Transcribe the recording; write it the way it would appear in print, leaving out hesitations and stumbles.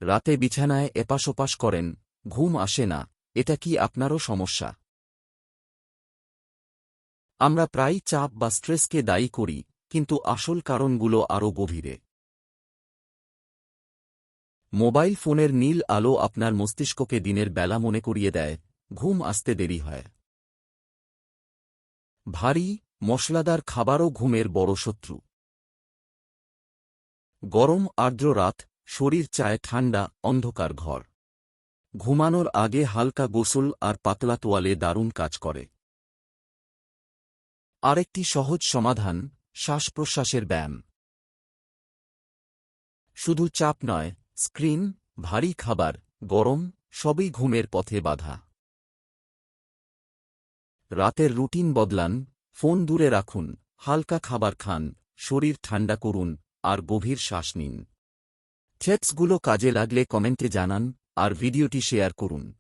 রাতে বিছানায় এপাশ-ওপাশ করেন, ঘুম আসে না, এটা কি আপনারও সমস্যা? আমরা প্রায়ই চাপ বা স্ট্রেসকে দায়ী করি, কিন্তু আসল কারণগুলো আরও গভীরে। মোবাইল ফোনের নীল আলো আপনার মস্তিষ্ককে দিনের বেলা মনে করিয়ে দেয়, ঘুম আসতে দেরি হয়। ভারী, মশলাদার খাবারও ঘুমের বড় শত্রু। গরম আর্দ্র রাত, শরীর চায় ঠান্ডা, অন্ধকার ঘর। ঘুমানোর আগে হালকা গোসল আর পাতলা তোয়ালে দারুণ কাজ করে। আরেকটি সহজ সমাধান, শ্বাস-প্রশ্বাসের ব্যায়াম। শুধু চাপ নয়, স্ক্রিন, ভারী খাবার, গরম, সবই ঘুমের পথে বাধা। রাতের রুটিন বদলান, ফোন দূরে রাখুন, হালকা খাবার খান, শরীর ঠান্ডা করুন, আর গভীর শ্বাস নিন। টিপসগুলো কাজে লাগলে কমেন্টে জানান, আর ভিডিওটি শেয়ার করুন।